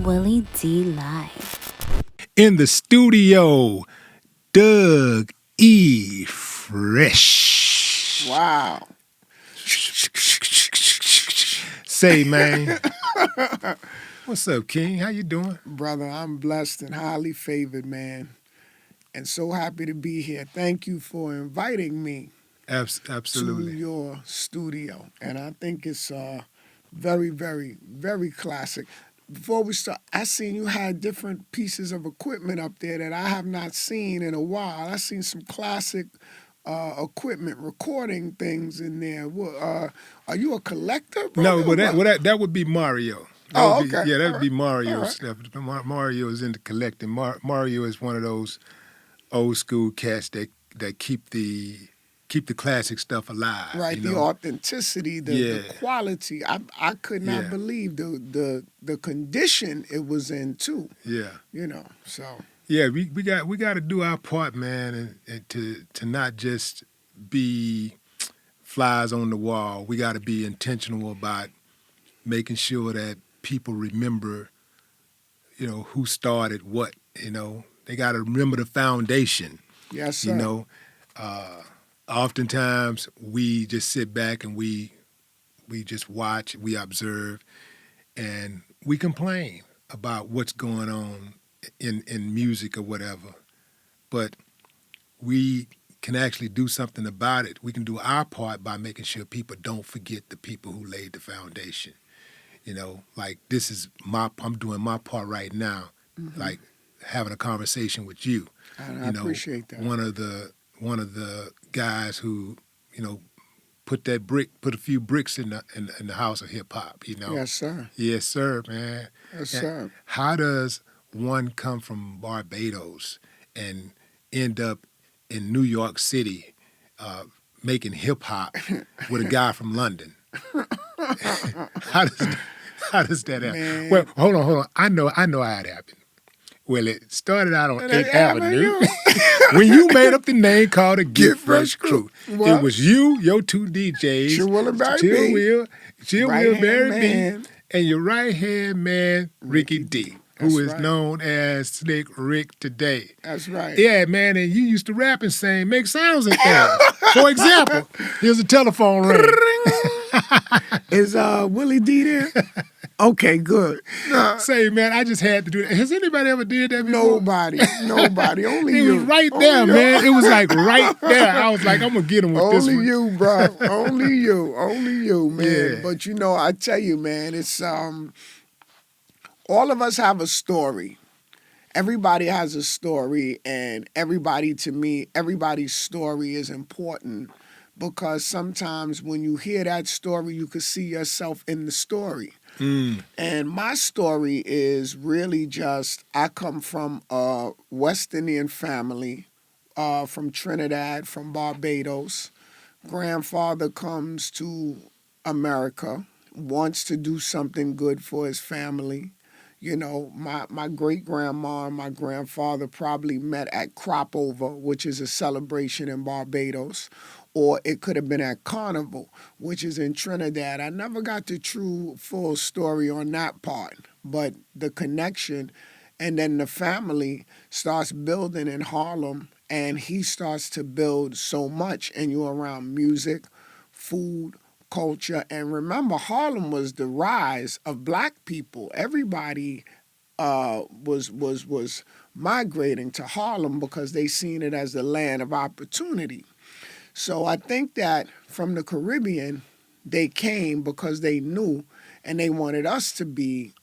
Willie D. Live. In the studio, Doug E. Fresh. Wow. Say, man. What's up, King? How you doing? Brother, I'm blessed and highly favored, man. And so happy to be here. Thank you for inviting me to Absolutely. your studio. And I think it's very, very, very classic. Before we start, I seen you had different pieces of equipment up there that I have not seen in a while. I seen some classic equipment, recording things in there. Are you a collector, brother? No, that would be Mario. Okay. That would be All Mario right. stuff. Mario is into collecting. Mario is one of those old school cats that keep the classic stuff alive. Right, you the know? authenticity, the quality. I could not Yeah. believe the condition it was in too. Yeah. So Yeah, we got to do our part, man, and to not just be flies on the wall. We got to be intentional about making sure that people remember, who started what. They got to remember the foundation. yes, sir. Oftentimes we just sit back and we just watch, we observe, and we complain about what's going on in music or whatever. But we can actually do something about it. We can do our part by making sure people don't forget the people who laid the foundation. Like I'm doing my part right now, like having a conversation with you. I appreciate that. One of the guys who, put a few bricks in the house of hip hop. Yes, sir. Yes, sir, man. Yes, sir. How does one come from Barbados and end up in New York City making hip hop with a guy from London? How does that happen? Man. Well, hold on. I know how it happened. Well, it started out on 8th Avenue when you made up the name called the Get Fresh Crew. What? It was you, your two DJs, Chill Will and Barry B. Chill Right Will, hand Barry man. B, and your right-hand man, Ricky D, who That's is right. known as Slick Rick today. That's right. Yeah, man, and you used to rap and sing, make sounds and things. For example, here's a telephone ring. Is Willie D there? Okay, good. Say, man, I just had to do that. Has anybody ever did that before? Nobody. Only It you. was right Only there, you. man. It was like right there. I was like, I'm gonna get him with this Only one. you, bro. Only you, man. Yeah. But I tell you, man, it's all of us have a story. Everybody has a story, and to me, everybody's story is important because sometimes when you hear that story, you can see yourself in the story. And my story is really just I come from a West Indian family from Trinidad, from Barbados. Grandfather comes to America, wants to do something good for his family. My great-grandma and my grandfather probably met at Crop Over, which is a celebration in Barbados, or it could have been at Carnival, which is in Trinidad. I never got the true full story on that part, but the connection, and then the family starts building in Harlem, and he starts to build so much, and you're around music, food, culture, and remember, Harlem was the rise of black people. Everybody was migrating to Harlem because they seen it as the land of opportunity. So I think that from the Caribbean, they came because they knew, and they wanted us to be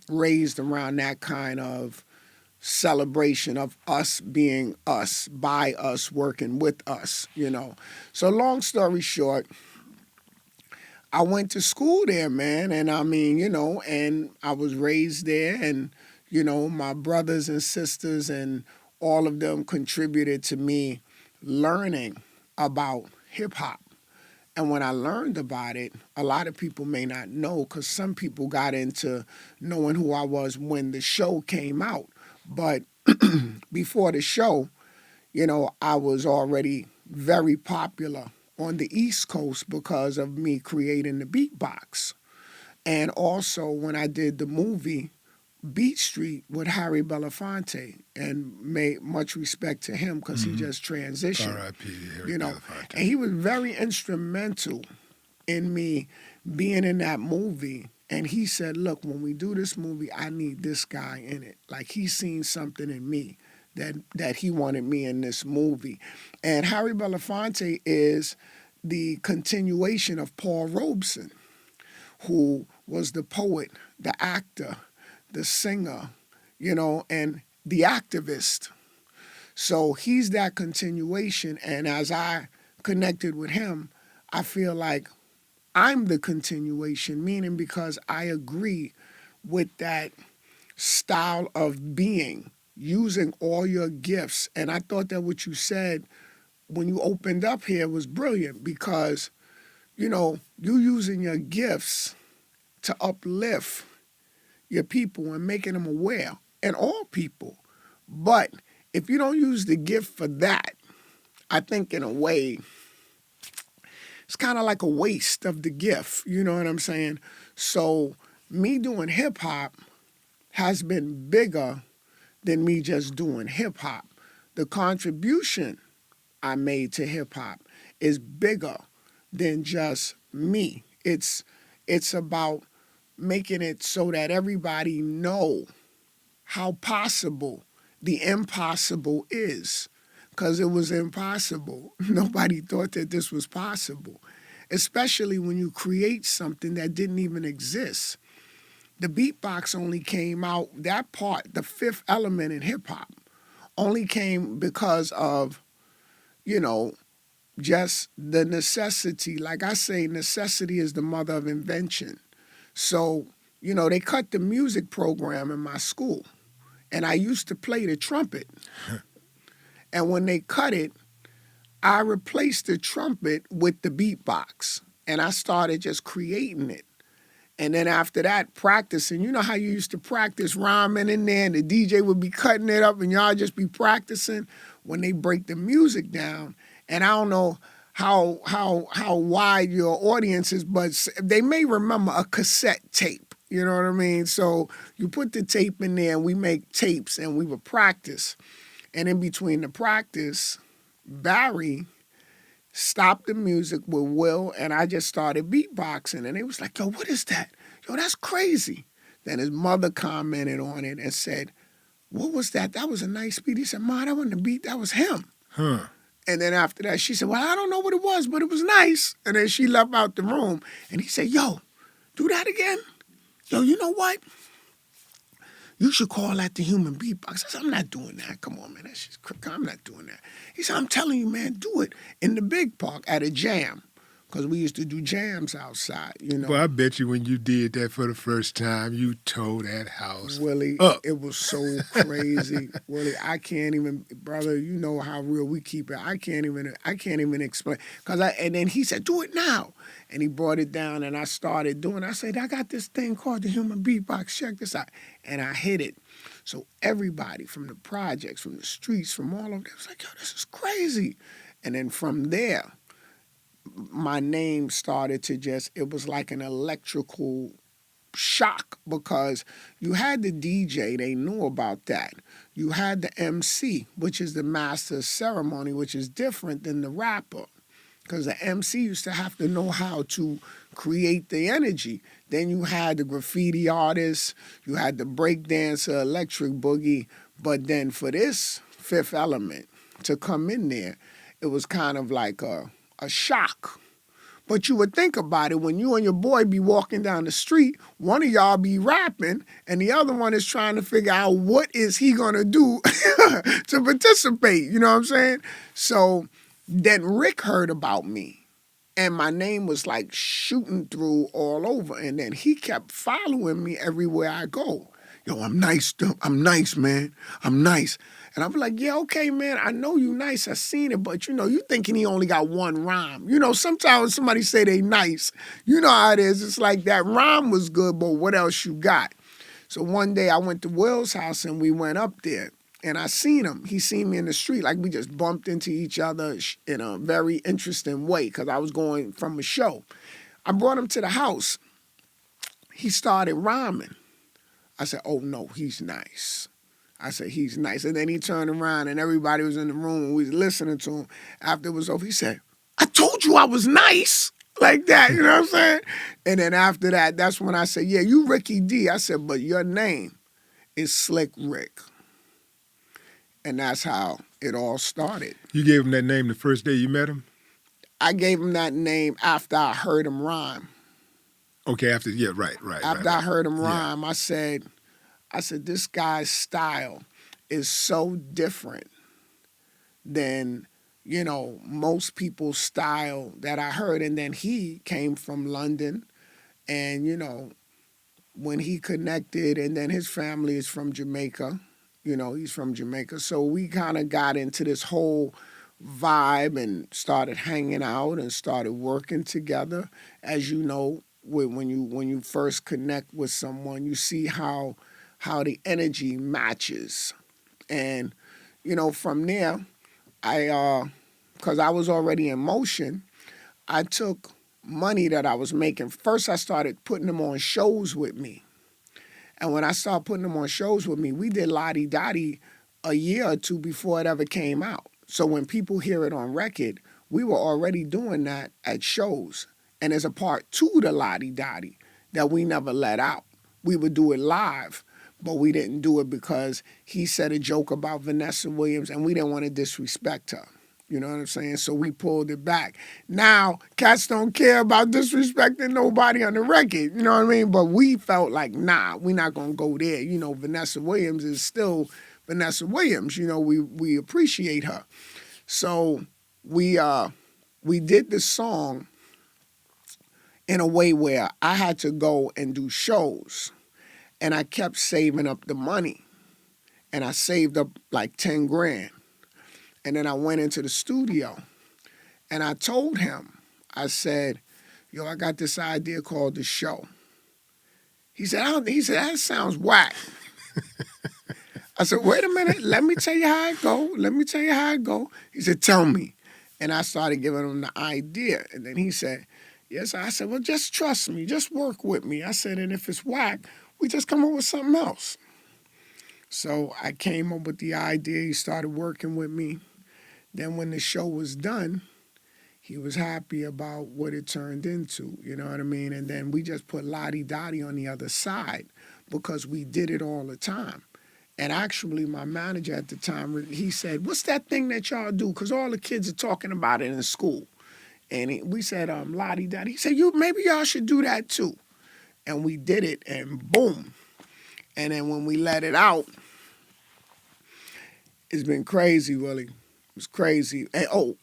raised around that kind of celebration of us being us, by us, working with us. So long story short, I went to school there, man, and and I was raised there, and my brothers and sisters and all of them contributed to me learning about hip hop. And when I learned about it, a lot of people may not know because some people got into knowing who I was when the show came out. But before the show, I was already very popular on the East Coast because of me creating the beatbox. And also when I did the movie Beat Street with Harry Belafonte, and made much respect to him because he just transitioned. R.I.P. Harry You know, Belafonte. and he was very instrumental in me being in that movie. And he said, look, when we do this movie, I need this guy in it. Like, he seen something in me that he wanted me in this movie. And Harry Belafonte is the continuation of Paul Robeson, who was the poet, the actor, the singer, you know, and the activist. So he's that continuation. And as I connected with him, I feel like I'm the continuation, meaning because I agree with that style of being, using all your gifts. And I thought that what you said when you opened up here was brilliant because, you know, you using your gifts to uplift your people and making them aware, and all people. But if you don't use the gift for that, I think in a way, it's kind of like a waste of the gift. You know what I'm saying? So me doing hip hop has been bigger than me just doing hip hop. The contribution I made to hip hop is bigger than just me. It's about making it so that everybody know how possible the impossible is. Because it was impossible. Nobody thought that this was possible, especially when you create something that didn't even exist. The beatbox only came out, that part, the fifth element in hip hop, only came because of, you know, just the necessity. Like I say, necessity is the mother of invention. So, you know, they cut the music program in my school, and I used to play the trumpet. And when they cut it, I replaced the trumpet with the beatbox, and I started just creating it. And then after that, practicing. You know how you used to practice rhyming in there, and the DJ would be cutting it up, and y'all just be practicing when they break the music down. And I don't know how wide your audience is, but they may remember a cassette tape. You know what I mean? So you put the tape in there, and we make tapes, and we would practice. And in between the practice, Barry stopped the music with Will, and I just started beatboxing. And they was like, yo, what is that? Yo, that's crazy. Then his mother commented on it and said, what was that? That was a nice beat. He said, Ma, that wasn't a beat. That was him. Huh. And then after that, she said, well, I don't know what it was, but it was nice. And then she left out the room. And he said, yo, do that again? Yo, you know what? You should call that the human beatbox. I said, I'm not doing that. Come on, man. That's just I'm not doing that. He said, I'm telling you, man, do it in the big park at a jam. Because we used to do jams outside, you know. Well, I bet you when you did that for the first time, you tore that house Willie, up. it was so crazy. Willie, I can't even, brother, you know how real we keep it. I can't even explain. And then he said, do it now. And he brought it down, and I started doing it. I said, I got this thing called the human beatbox. Check this out. And I hit it. So everybody from the projects, from the streets, from all of them, was like, yo, this is crazy. And then from there, my name started to it was like an electrical shock because you had the DJ, they knew about that. You had the MC, which is the master of ceremony, which is different than the rapper. Because the MC used to have to know how to create the energy. Then you had the graffiti artist, you had the breakdancer, electric boogie. But then for this fifth element to come in there, it was kind of like a shock. But you would think about it, when you and your boy be walking down the street, one of y'all be rapping, and the other one is trying to figure out what is he going to do to participate. You know what I'm saying? So then Rick heard about me, and my name was like shooting through all over. And then he kept following me everywhere I go. Yo, I'm nice, man. I'm nice. And I'm like, yeah, okay, man, I know you nice. I seen it, but, you know, you thinking he only got one rhyme. You know, sometimes when somebody say they nice, you know how it is. It's like that rhyme was good, but what else you got? So one day I went to Will's house, and we went up there, and I seen him. He seen me in the street. Like, we just bumped into each other in a very interesting way because I was going from a show. I brought him to the house. He started rhyming. I said, oh, no, he's nice. I said, he's nice. And then he turned around and everybody was in the room and we was listening to him. After it was over, he said, I told you I was nice. Like that, you know what I'm saying? And then after that, that's when I said, yeah, you Ricky D. I said, but your name is Slick Rick. And that's how it all started. You gave him that name the first day you met him? I gave him that name after I heard him rhyme. Okay, after, yeah, right. After I heard him rhyme, I said, this guy's style is so different than, you know, most people's style that I heard. And then he came from London and, you know, when he connected, and then his family is from Jamaica. You know, he's from Jamaica. So we kind of got into this whole vibe and started hanging out and started working together. As you know, when you first connect with someone, you see how the energy matches. And, you know, from there, because I was already in motion, I took money that I was making. First, I started putting them on shows with me. And when I started putting them on shows with me, we did Lodi Dodi a year or two before it ever came out. So when people hear it on record, we were already doing that at shows. And there's a part 2 to Lodi Dodi that we never let out. We would do it live, but we didn't do it because he said a joke about Vanessa Williams and we didn't want to disrespect her. You know what I'm saying? So we pulled it back. Now, cats don't care about disrespecting nobody on the record. You know what I mean? But we felt like, nah, we're not going to go there. You know, Vanessa Williams is still Vanessa Williams. You know, we appreciate her. So we did the song in a way where I had to go and do shows. And I kept saving up the money. And I saved up like 10 grand. And then I went into the studio and I told him, I said, yo, I got this idea called The Show. He said, that sounds whack. I said, wait a minute, let me tell you how it go. He said, tell me. And I started giving him the idea. And then he said, yes. I said, well, just trust me, just work with me. I said, and if it's whack, we just come up with something else. So I came up with the idea. He started working with me. Then when the show was done, he was happy about what it turned into, you know what I mean? And then we just put Lodi Dodi on the other side because we did it all the time. And actually, my manager at the time, he said, what's that thing that y'all do? Because all the kids are talking about it in school. And we said, Lodi Dodi. He said, maybe y'all should do that too. And we did it, and boom. And then when we let it out, it's been crazy, Willie. It was crazy.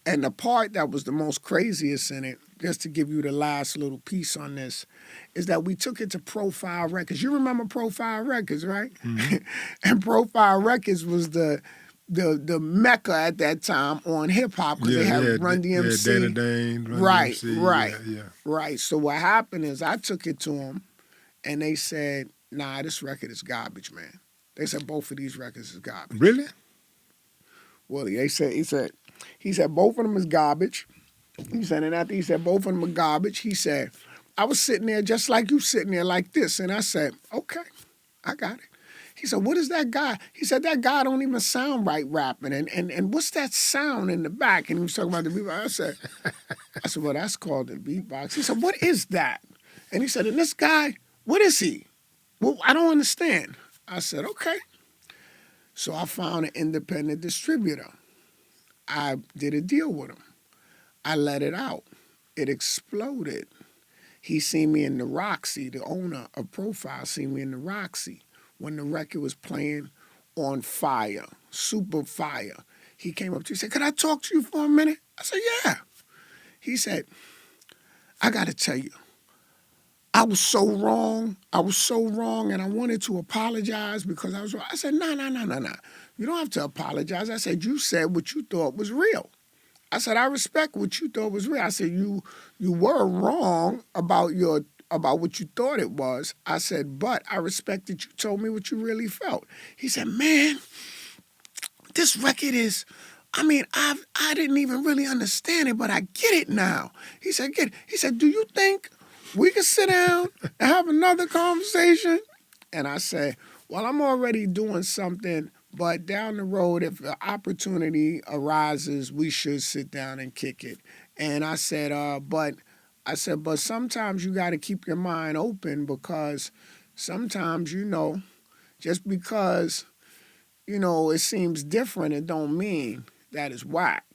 And the part that was the most craziest in it, just to give you the last little piece on this, is that we took it to Profile Records. You remember Profile Records, right? Mm-hmm. And Profile Records was the mecca at that time on hip hop because they had Run DMC. Yeah, Dana Dane, Run right, DMC. right, yeah. right. So what happened is I took it to them, and they said, "Nah, this record is garbage, man." They said both of these records is garbage. Really? Willie, he said both of them is garbage. He said, and after he said both of them are garbage, he said, I was sitting there just like you sitting there like this. And I said, okay, I got it. He said, what is that guy? He said, that guy don't even sound right rapping. And what's that sound in the back? And he was talking about the beatbox. I said, well, that's called the beatbox. He said, what is that? And he said, and this guy, what is he? Well, I don't understand. I said, okay. So I found an independent distributor. I did a deal with him. I let it out. It exploded. He seen me in the Roxy, the owner of Profile seen me in the Roxy when the record was playing on fire, super fire. He came up to me and said, could I talk to you for a minute? I said, yeah. He said, I got to tell you, I was so wrong, and I wanted to apologize because I was wrong. I said, no. You don't have to apologize. I said, you said what you thought was real. I said, I respect what you thought was real. I said, you were wrong about what you thought it was. I said, but I respect that you told me what you really felt. He said, man, this record is, I didn't even really understand it, but I get it now. He said, get it. He said, do you think we can sit down and have another conversation? And I said, well, I'm already doing something, but down the road, if the opportunity arises, we should sit down and kick it. And I said, but sometimes you got to keep your mind open because sometimes, just because, it seems different, it don't mean that it's whack.